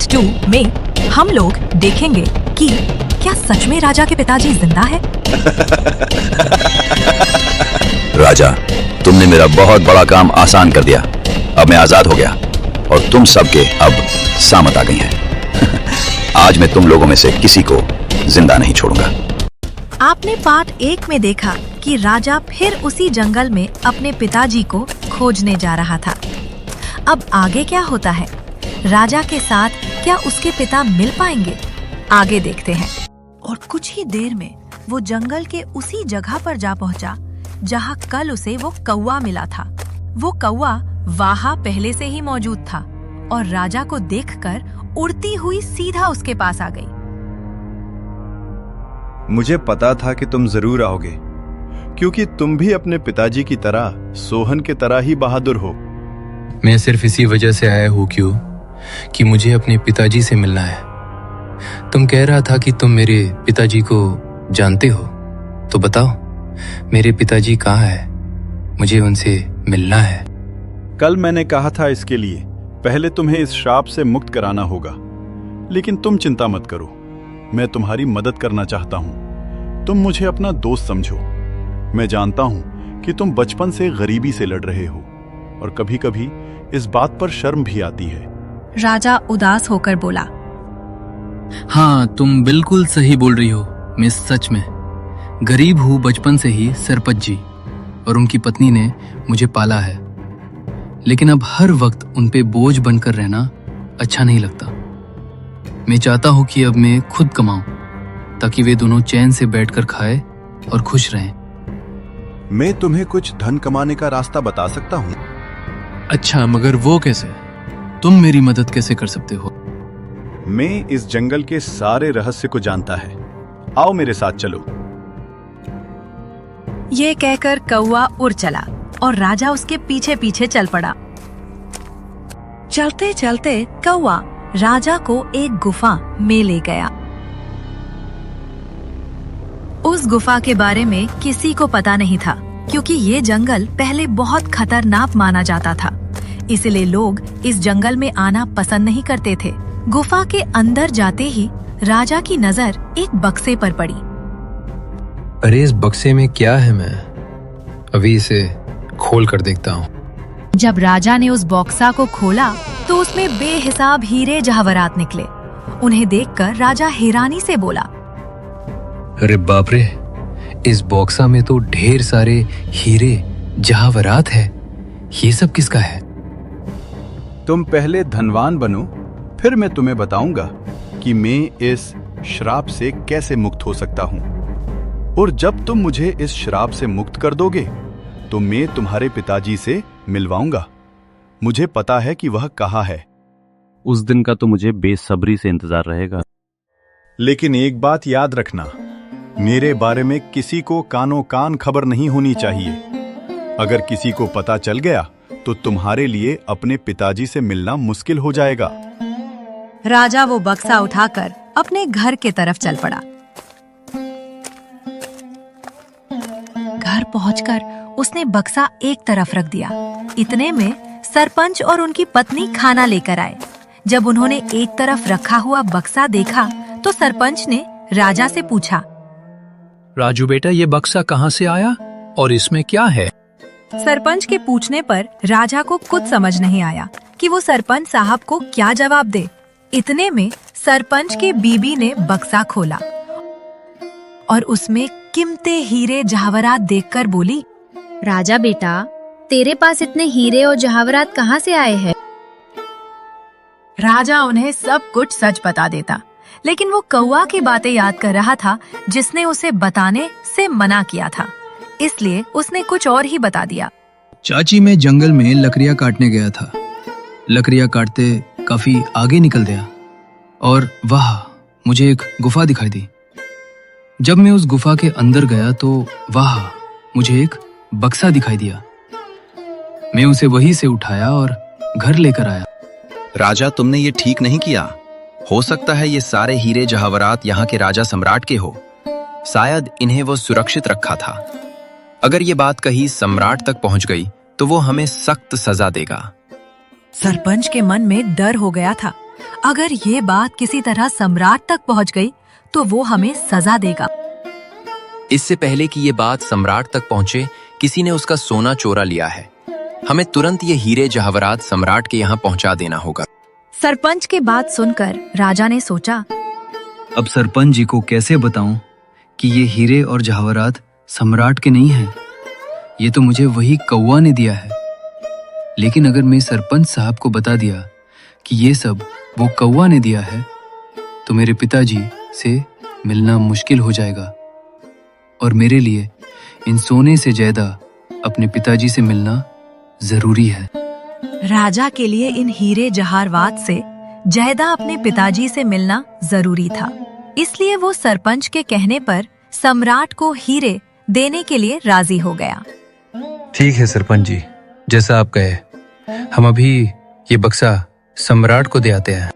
Part 2 में हम लोग देखेंगे कि क्या सच में राजा के पिताजी जिंदा है। राजा, तुमने मेरा बहुत बड़ा काम आसान कर दिया। अब मैं आजाद हो गया और तुम सबके अब सामत आ गई हैं। आज मैं तुम लोगों में से किसी को जिंदा नहीं छोड़ूंगा। आपने पार्ट 1 में देखा कि राजा फिर उसी जंगल में अपने पिताजी को खोजने जा रहा था। अब आगे क्या होता है? राजा के साथ क्या उसके पिता मिल पाएंगे? आगे देखते हैं। और कुछ ही देर में वो जंगल के उसी जगह पर जा पहुंचा जहां कल उसे वो कौवा मिला था। वो कौवा वहां पहले से ही मौजूद था और राजा को देखकर उड़ती हुई सीधा उसके पास आ गई। मुझे पता था कि तुम जरूर आओगे, क्योंकि तुम भी अपने पिताजी की तरह सोहन के तरह ही बहादुर हो। मैं सिर्फ इसी वजह से आया हूँ क्यों कि मुझे अपने पिताजी से मिलना है। तुम कह रहा था कि तुम मेरे पिताजी को जानते हो, तो बताओ मेरे पिताजी कहाँ है? मुझे उनसे मिलना है। कल मैंने कहा था इसके लिए पहले तुम्हें इस श्राप से मुक्त कराना होगा, लेकिन तुम चिंता मत करो, मैं तुम्हारी मदद करना चाहता हूँ। तुम मुझे अपना दोस्त समझो। मैं जानता हूँ कि तुम बचपन से गरीबी से लड़ रहे हो और कभी कभी इस बात पर शर्म भी आती है। राजा उदास होकर बोला, हाँ, तुम बिल्कुल सही बोल रही हो। मैं सच में गरीब हूँ बचपन से ही। सरपंच जी और उनकी पत्नी ने मुझे पाला है, लेकिन अब हर वक्त उन पे बोझ बनकर रहना अच्छा नहीं लगता। मैं चाहता हूँ कि अब मैं खुद कमाऊं ताकि वे दोनों चैन से बैठकर खाएं और खुश रहें। मैं तुम्हें कुछ धन कमाने का रास्ता बता सकता हूँ। अच्छा, मगर वो कैसे? तुम मेरी मदद कैसे कर सकते हो? मैं इस जंगल के सारे रहस्य को जानता है। आओ मेरे साथ चलो। ये कहकर कौवा उड़ चला और राजा उसके पीछे पीछे चल पड़ा। चलते चलते कौवा राजा को एक गुफा में ले गया। उस गुफा के बारे में किसी को पता नहीं था, क्योंकि ये जंगल पहले बहुत खतरनाक माना जाता था। इसलिए लोग इस जंगल में आना पसंद नहीं करते थे। गुफा के अंदर जाते ही राजा की नजर एक बक्से पर पड़ी। अरे, इस बक्से में क्या है? मैं अभी इसे खोल कर देखता हूँ। जब राजा ने उस बॉक्सा को खोला तो उसमें बेहिसाब हीरे जवाहरात निकले। उन्हें देखकर राजा हैरानी से बोला, अरे बाप रे, इस बॉक्सा में तो ढेर सारे हीरे जवाहरात है। ये सब किसका है? तुम पहले धनवान बनो, फिर मैं तुम्हें बताऊंगा कि मैं इस श्राप से कैसे मुक्त हो सकता हूँ। और जब तुम मुझे इस श्राप से मुक्त कर दोगे तो मैं तुम्हारे पिताजी से मिलवाऊंगा। मुझे पता है कि वह कहाँ है। उस दिन का तो मुझे बेसब्री से इंतजार रहेगा। लेकिन एक बात याद रखना, मेरे बारे में किसी को कानो कान खबर नहीं होनी चाहिए। अगर किसी को पता चल गया तो तुम्हारे लिए अपने पिताजी से मिलना मुश्किल हो जाएगा। राजा वो बक्सा उठाकर अपने घर के तरफ चल पड़ा। घर पहुंचकर उसने बक्सा एक तरफ रख दिया। इतने में सरपंच और उनकी पत्नी खाना लेकर आए। जब उन्होंने एक तरफ रखा हुआ बक्सा देखा तो सरपंच ने राजा से पूछा, राजू बेटा, ये बक्सा कहाँ से आया और इसमें क्या है? सरपंच के पूछने पर राजा को कुछ समझ नहीं आया कि वो सरपंच साहब को क्या जवाब दे। इतने में सरपंच की बीबी ने बक्सा खोला और उसमें कीमती हीरे जवाहरात देखकर बोली, राजा बेटा, तेरे पास इतने हीरे और जवाहरात कहाँ से आए हैं? राजा उन्हें सब कुछ सच बता देता, लेकिन वो कौवा की बातें याद कर रहा था जिसने उसे बताने से मना किया था। इसलिए उसने कुछ और ही बता दिया। चाची, मैं जंगल में लकड़ियाँ काटने गया था। लकड़ियाँ काटते काफी आगे निकल गया और वाह, मुझे एक गुफा दिखाई दी। जब मैं उस गुफा के अंदर गया तो वाह, मुझे एक बक्सा दिखाई दिया। मैं उसे वहीं से उठाया और घर लेकर आया। राजा, तुमने ये ठीक नहीं किया। हो सकता है ये सारे हीरे जवाहरात यहाँ के राजा सम्राट के हो। शायद इन्हें वो सुरक्षित रखा था। अगर ये बात कहीं सम्राट तक पहुंच गई तो वो हमें सख्त सजा देगा। सरपंच के मन में डर हो गया था, अगर ये बात किसी तरह सम्राट तक पहुंच गई तो वो हमें सजा देगा। इससे पहले कि ये बात सम्राट तक पहुंचे, किसी ने उसका सोना चोरा लिया है। हमें तुरंत ये हीरे जवाहरात सम्राट के यहाँ पहुंचा देना होगा। सरपंच के बात सुनकर राजा ने सोचा, अब सरपंच जी को कैसे बताऊं कि ये हीरे और जवाहरात सम्राट के नहीं हैं? ये तो मुझे वही कौवा ने दिया है। लेकिन अगर मैं सरपंच साहब को बता दिया कि ये सब वो कौवा ने दिया है, तो मेरे पिताजी से मिलना मुश्किल हो जाएगा और मेरे लिए इन सोने से ज्यादा अपने पिताजी से मिलना जरूरी है। राजा के लिए इन हीरे जवाहरात से ज्यादा अपने पिताजी से मिलना जरूरी था। इसलिए वो सरपंच के कहने पर सम्राट को हीरे देने के लिए राजी हो गया। ठीक है सरपंच जी, जैसा आप कहे। हम अभी ये बक्सा सम्राट को दे आते हैं।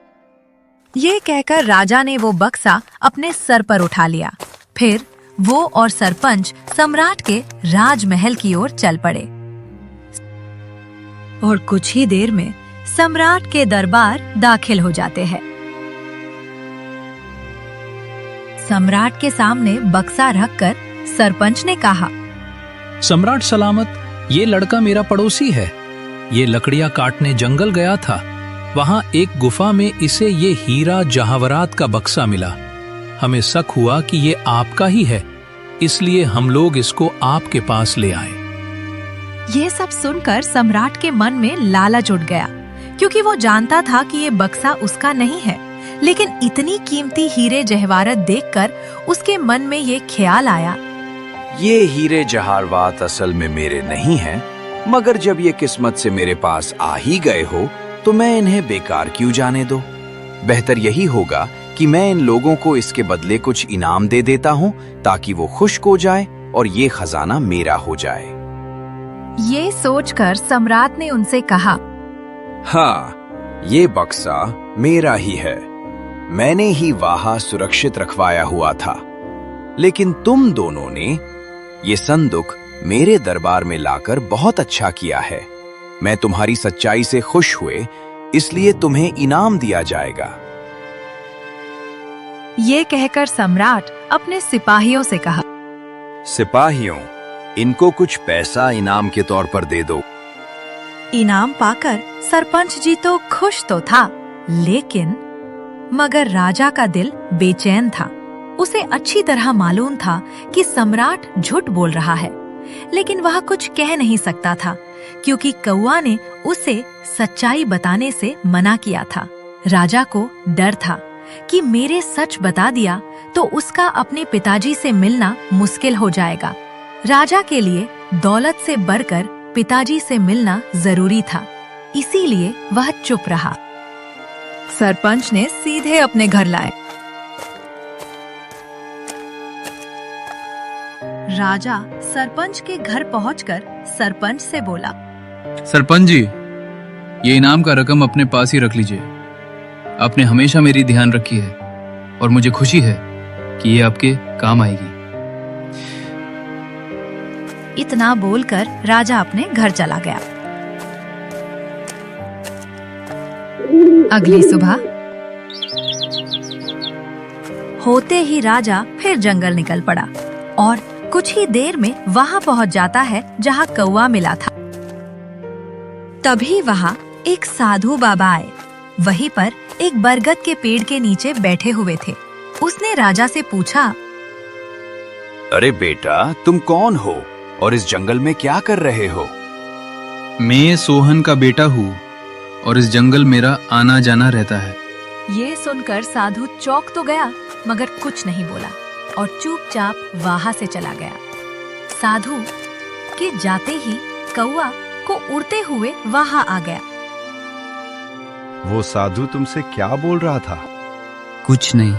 ये कहकर राजा ने वो बक्सा अपने सर पर उठा लिया। फिर वो और सरपंच सम्राट के राजमहल की ओर चल पड़े और कुछ ही देर में सम्राट के दरबार दाखिल हो जाते हैं। सम्राट के सामने बक्सा रखकर सरपंच ने कहा, सम्राट सलामत, ये लड़का मेरा पड़ोसी है। ये लकड़ियां काटने जंगल गया था। वहां एक गुफा में इसे ये हीरा जवाहरात का बक्सा मिला। हमें शक हुआ कि ये आपका ही है, इसलिए हम लोग इसको आपके पास ले आए। ये सब सुनकर सम्राट के मन में लालच उठ गया, क्योंकि वो जानता था कि ये बक्सा उसका नहीं है। लेकिन इतनी कीमती हीरे जवाहरात देखकर उसके मन में ये ख्याल आया, ये हीरे जवाहरात असल में मेरे नहीं हैं, मगर जब ये किस्मत से मेरे पास आ ही गए हो तो मैं इन्हें बेकार क्यों जाने दो। बेहतर यही होगा कि मैं इन लोगों को इसके बदले कुछ इनाम दे देता हूँ, ताकि वो खुश हो जाए और ये खजाना मेरा हो जाए। ये सोचकर सम्राट ने उनसे कहा, हाँ, ये बक्सा मेरा ही है। मैंने ही वहां सुरक्षित रखवाया हुआ था, लेकिन तुम दोनों ने ये संदूक मेरे दरबार में लाकर बहुत अच्छा किया है। मैं तुम्हारी सच्चाई से खुश हुए, इसलिए तुम्हें इनाम दिया जाएगा। ये कहकर सम्राट अपने सिपाहियों से कहा, सिपाहियों, इनको कुछ पैसा इनाम के तौर पर दे दो। इनाम पाकर सरपंच जी तो खुश तो था, लेकिन मगर राजा का दिल बेचैन था। उसे अच्छी तरह मालूम था कि सम्राट झूठ बोल रहा है, लेकिन वह कुछ कह नहीं सकता था, क्योंकि कौवा ने उसे सच्चाई बताने से मना किया था। राजा को डर था कि मेरे सच बता दिया तो उसका अपने पिताजी से मिलना मुश्किल हो जाएगा। राजा के लिए दौलत से बढ़कर पिताजी से मिलना जरूरी था, इसीलिए वह चुप रहा। सरपंच ने सीधे अपने घर लाए। राजा सरपंच के घर पहुंचकर सरपंच से बोला, सरपंच जी, ये इनाम का रकम अपने पास ही रख लीजिए। आपने हमेशा मेरी ध्यान रखी है और मुझे खुशी है कि ये आपके काम आएगी। इतना बोलकर राजा अपने घर चला गया। अगली सुबह होते ही राजा फिर जंगल निकल पड़ा और कुछ ही देर में वहां पहुंच जाता है जहां कौवा मिला था। तभी वहां एक साधु बाबा आए। वहीं पर एक बरगद के पेड़ के नीचे बैठे हुए थे। उसने राजा से पूछा, अरे बेटा, तुम कौन हो और इस जंगल में क्या कर रहे हो? मैं सोहन का बेटा हूँ और इस जंगल मेरा आना जाना रहता है। ये सुनकर साधु चौंक तो गया, मगर कुछ नहीं बोला और चुपचाप वहां से चला गया। साधु के जाते ही कौवा को उड़ते हुए वहां आ गया। वो साधु तुमसे क्या बोल रहा था? कुछ नहीं,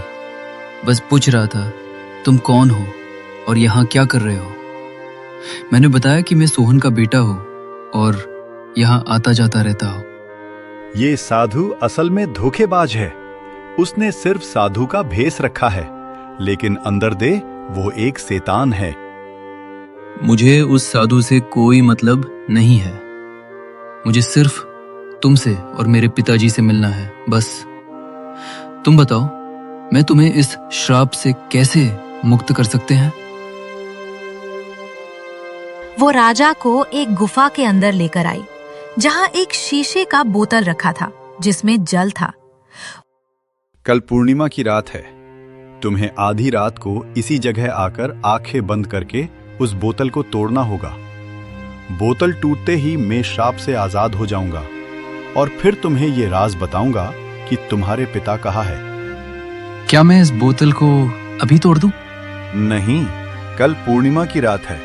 बस पूछ रहा था तुम कौन हो और यहाँ क्या कर रहे हो। मैंने बताया कि मैं सोहन का बेटा हूँ और यहाँ आता जाता रहता हूँ। ये साधु असल में धोखेबाज है। उसने सिर्फ साधु का भेष रखा है, लेकिन अंदर दे वो एक शैतान है। मुझे उस साधु से कोई मतलब नहीं है। मुझे सिर्फ तुमसे और मेरे पिताजी से मिलना है, बस। तुम बताओ, मैं तुम्हें इस श्राप से कैसे मुक्त कर सकते हैं? वो राजा को एक गुफा के अंदर लेकर आई, जहाँ एक शीशे का बोतल रखा था जिसमें जल था। कल पूर्णिमा की रात है। तुम्हें आधी रात को इसी जगह आकर आंखें बंद करके उस बोतल को तोड़ना होगा। बोतल टूटते ही मैं श्राप से आजाद हो जाऊंगा और फिर तुम्हें ये राज बताऊंगा कि तुम्हारे पिता कहाँ है। क्या मैं इस बोतल को अभी तोड़ दूं? नहीं, कल पूर्णिमा की रात है।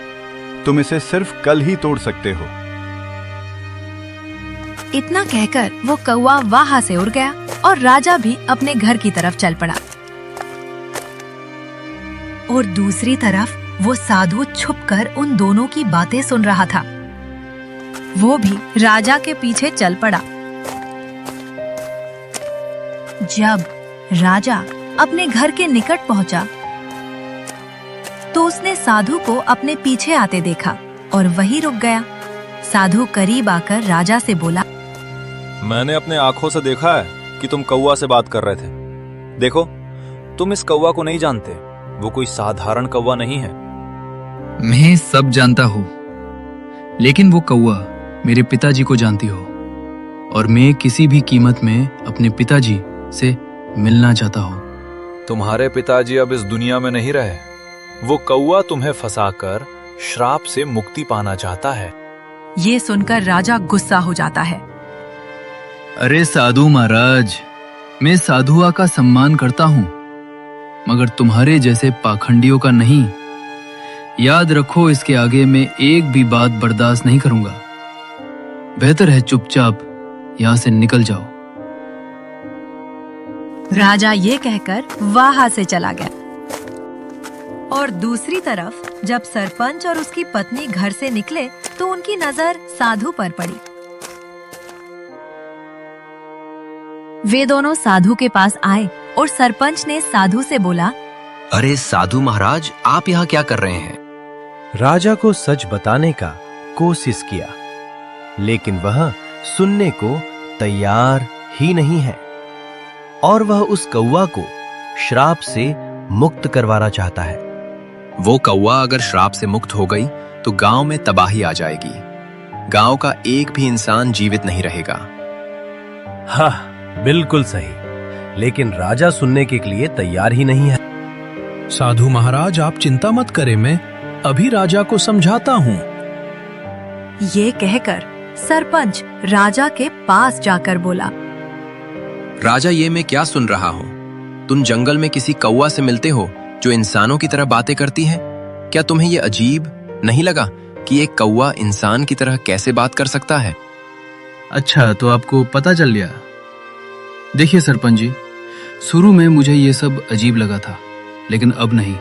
तुम इसे सिर्फ कल ही तोड़ सकते हो। इतना कहकर वो कौवा वहां से उड़ गया और राजा भी अपने घर की तरफ चल पड़ा। और दूसरी तरफ वो साधु छुपकर उन दोनों की बातें सुन रहा था। वो भी राजा के पीछे चल पड़ा। जब राजा अपने घर के निकट पहुंचा तो उसने साधु को अपने पीछे आते देखा और वहीं रुक गया। साधु करीब आकर राजा से बोला, मैंने अपने आंखों से देखा है कि तुम कौवा से बात कर रहे थे। देखो, तुम इस कौवा को नहीं जानते। वो कोई साधारण कौवा नहीं है। मैं सब जानता हूँ, लेकिन वो कौवा मेरे पिताजी को जानती हो और मैं किसी भी कीमत में अपने पिताजी से मिलना चाहता हूँ। तुम्हारे पिताजी अब इस दुनिया में नहीं रहे। वो कौवा तुम्हें फंसाकर श्राप से मुक्ति पाना चाहता है। ये सुनकर राजा गुस्सा हो जाता है। अरे साधु महाराज, मैं साधुआ का सम्मान करता हूँ, मगर तुम्हारे जैसे पाखंडियों का नहीं। याद रखो, इसके आगे मैं एक भी बात बर्दाश्त नहीं करूंगा। बेहतर है चुपचाप यहाँ से निकल जाओ। राजा ये कहकर वहां से चला गया। और दूसरी तरफ जब सरपंच और उसकी पत्नी घर से निकले तो उनकी नजर साधु पर पड़ी। वे दोनों साधु के पास आए और सरपंच ने साधु से बोला, अरे साधु महाराज, आप यहाँ क्या कर रहे हैं? राजा को सच बताने का कोशिश किया, लेकिन वह सुनने को तैयार ही नहीं है और वह उस कौवा को श्राप से मुक्त करवाना चाहता है। वो कौवा अगर श्राप से मुक्त हो गई तो गांव में तबाही आ जाएगी। गांव का एक भी इंसान जीवित नहीं रहेगा। हाँ, बिल्कुल सही, लेकिन राजा सुनने के लिए तैयार ही नहीं है। साधु महाराज, आप चिंता मत करें, मैं अभी राजा को समझाता हूँ। ये कहकर सरपंच राजा के पास जाकर बोला, राजा, ये मैं क्या सुन रहा हूँ? तुम जंगल में किसी कौवा से मिलते हो जो इंसानों की तरह बातें करती है। क्या तुम्हें ये अजीब नहीं लगा कि एक कौवा इंसान की तरह कैसे बात कर सकता है? अच्छा, तो आपको पता चल गया। देखिए सरपंच जी, शुरू में मुझे ये सब अजीब लगा था, लेकिन अब नहीं।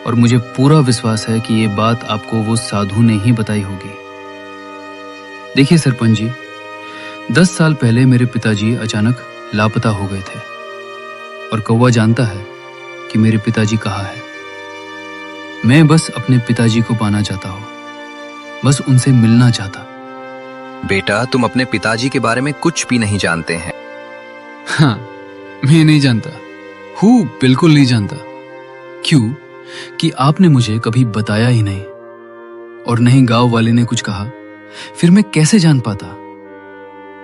और मुझे पूरा विश्वास है कि ये बात आपको वो साधु ने ही बताई होगी। देखिए सरपंच जी, 10 साल पहले मेरे पिताजी अचानक लापता हो गए थे और कौवा जानता है कि मेरे पिताजी कहाँ है। मैं बस अपने पिताजी को पाना चाहता हूँ, बस उनसे मिलना चाहता। बेटा, तुम अपने पिताजी के बारे में कुछ भी नहीं जानते हैं। हाँ, मैं नहीं जानता हूँ, बिल्कुल नहीं जानता। क्यों कि आपने मुझे कभी बताया ही नहीं और नहीं गांव वाले ने कुछ कहा, फिर मैं कैसे जान पाता?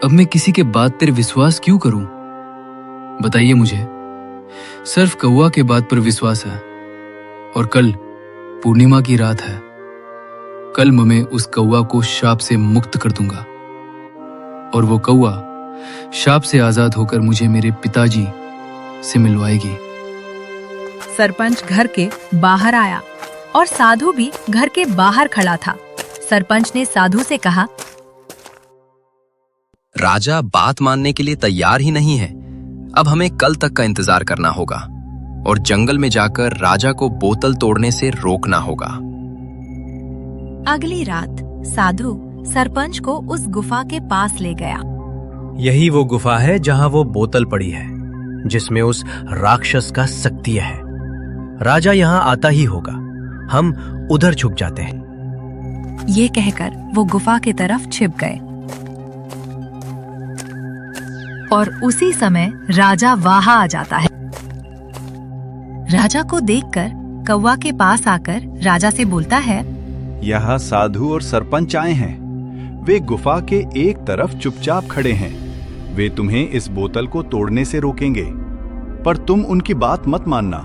अब मैं किसी के बात पर विश्वास क्यों करूं? बताइए मुझे। सिर्फ कौवा के बात पर विश्वास है और कल पूर्णिमा की रात है। कल मैं उस कौवा को श्राप से मुक्त कर दूंगा और वो कौवा श्राप से आजाद होकर मुझे मेरे पिताजी से मिलवाएगी। सरपंच घर के बाहर आया और साधु भी घर के बाहर खड़ा था। सरपंच ने साधु से कहा, राजा बात मानने के लिए तैयार ही नहीं है। अब हमें कल तक का इंतजार करना होगा और जंगल में जाकर राजा को बोतल तोड़ने से रोकना होगा। अगली रात साधु सरपंच को उस गुफा के पास ले गया। यही वो गुफा है जहां वो बोतल पड़ी है, जिसमें उस राक्षस का शक्ति है। राजा यहां आता ही होगा, हम उधर छुप जाते हैं। ये कहकर वो गुफा की तरफ छिप गए और उसी समय राजा वहां आ जाता है। राजा को देखकर कौवा के पास आकर राजा से बोलता है, यहाँ साधु और सरपंच आए हैं। वे गुफा के एक तरफ चुपचाप खड़े हैं। वे तुम्हें इस बोतल को तोड़ने से रोकेंगे, पर तुम उनकी बात मत मानना।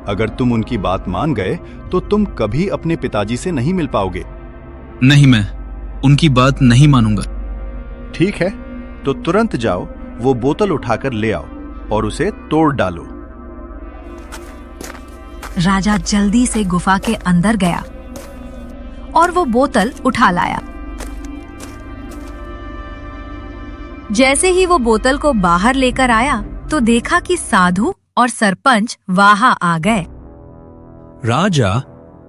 अगर तुम उनकी बात मान गए तो तुम कभी अपने पिताजी से नहीं मिल पाओगे। नहीं, मैं उनकी बात नहीं मानूंगा। ठीक है, तो तुरंत जाओ, वो बोतल उठाकर ले आओ और उसे तोड़ डालो। राजा जल्दी से गुफा के अंदर गया और वो बोतल उठा लाया। जैसे ही वो बोतल को बाहर लेकर आया तो देखा कि साधु और सरपंच वहां आ गए। राजा,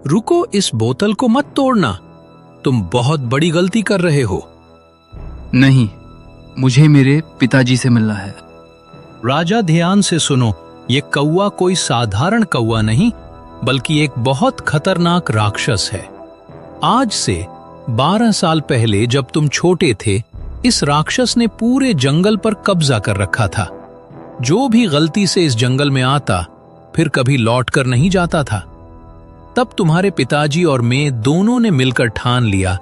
रुको, इस बोतल को मत तोड़ना। तुम बहुत बड़ी गलती कर रहे हो। नहीं, मुझे मेरे पिताजी से मिलना है। राजा, ध्यान से सुनो। ये कौवा कोई साधारण कौवा नहीं, बल्कि एक बहुत खतरनाक राक्षस है। आज से 12 साल पहले जब तुम छोटे थे, इस राक्षस ने पूरे जंगल पर कब्जा कर रखा था। जो भी गलती से इस जंगल में आता, फिर कभी लौट कर नहीं जाता था। तब तुम्हारे पिताजी और मैं दोनों ने मिलकर ठान लिया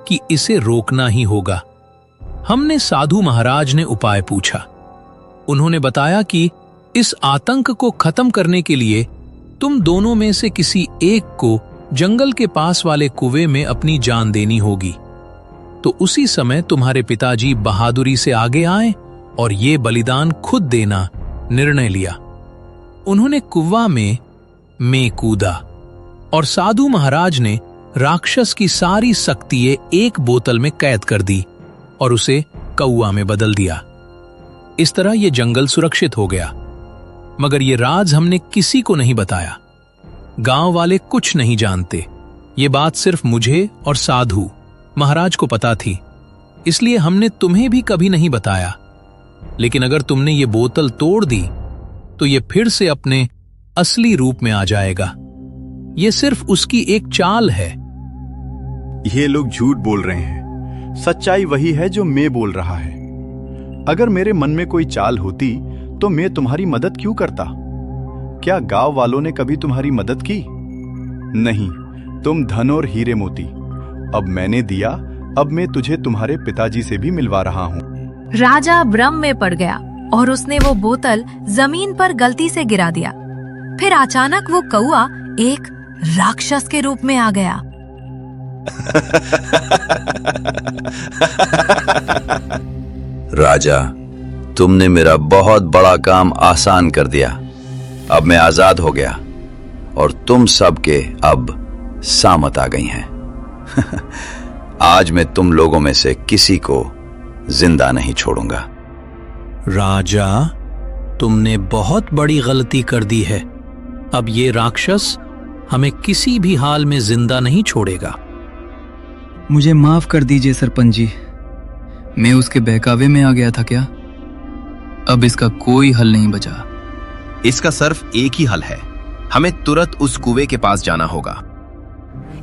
कि इसे रोकना ही होगा। हमने साधु महाराज ने उपाय पूछा। उन्होंने बताया कि इस आतंक को खत्म करने के लिए तुम दोनों में से किसी एक को जंगल के पास वाले कुएं में अपनी जान देनी होगी। तो उसी समय तुम्हारे पिताजी बहादुरी से आगे आए और ये बलिदान खुद देना निर्णय लिया। उन्होंने कुआं में मैं कूदा और साधु महाराज ने राक्षस की सारी शक्तियां एक बोतल में कैद कर दी और उसे कौवा में बदल दिया। इस तरह ये जंगल सुरक्षित हो गया। मगर ये राज हमने किसी को नहीं बताया। गांव वाले कुछ नहीं जानते। ये बात सिर्फ मुझे और साधु महाराज को पता थी, इसलिए हमने तुम्हें भी कभी नहीं बताया। लेकिन अगर तुमने ये बोतल तोड़ दी तो ये फिर से अपने असली रूप में आ जाएगा। ये सिर्फ उसकी एक चाल है। ये लोग झूठ बोल रहे हैं। सच्चाई वही है जो मैं बोल रहा है। अगर मेरे मन में कोई चाल होती तो मैं तुम्हारी मदद क्यों करता? क्या गांव वालों ने कभी तुम्हारी मदद की? नहीं, तुम धन और हीरे मोती अब मैंने दिया। अब मैं तुझे तुम्हारे पिताजी से भी मिलवा रहा हूँ। राजा भ्रम में पड़ गया और उसने वो बोतल जमीन पर गलती से गिरा दिया। फिर अचानक वो कौवा एक राक्षस के रूप में आ गया। राजा, तुमने मेरा बहुत बड़ा काम आसान कर दिया। अब मैं आजाद हो गया और तुम सबके अब सामत आ गई हैं। आज मैं तुम लोगों में से किसी को जिंदा नहीं छोड़ूंगा। राजा, तुमने बहुत बड़ी गलती कर दी है। अब ये राक्षस हमें किसी भी हाल में जिंदा नहीं छोड़ेगा। मुझे माफ कर दीजिए सरपंच जी। मैं उसके बहकावे में आ गया था क्या? अब इसका कोई हल नहीं बचा। इसका सिर्फ एक ही हल है। हमें तुरंत उस कुएं के पास जाना होगा।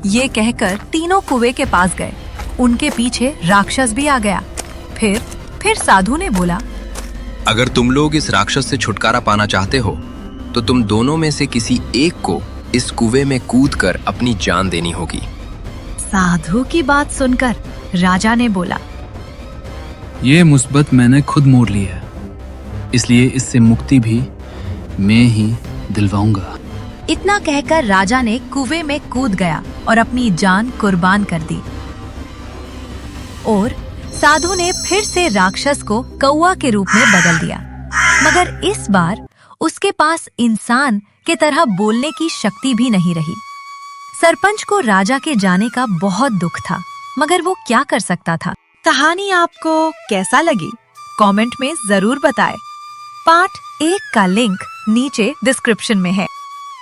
ये कहकर तीनों कुएं के पास गए। उनके पीछे राक्षस भी आ गया। फिर साधु ने बोला, अगर तुम लोग इस राक्षस से छुटकारा पाना चाहते हो तो तुम दोनों में से किसी एक को इस कुएं में कूदकर अपनी जान देनी होगी। साधु की बात सुनकर राजा ने बोला, ये मुसीबत मैंने खुद मोड़ ली है, इसलिए इससे मुक्ति भी मैं ही दिलवाऊंगा। इतना कहकर राजा ने कुएं में कूद गया और अपनी जान कुर्बान कर दी। और साधु ने फिर से राक्षस को कौवा के रूप में बदल दिया। मगर इस बार उसके पास इंसान के तरह बोलने की शक्ति भी नहीं रही। सरपंच को राजा के जाने का बहुत दुख था, मगर वो क्या कर सकता था। कहानी आपको कैसा लगी? कमेंट में जरूर बताएं। पार्ट 1 का लिंक नीचे डिस्क्रिप्शन में है।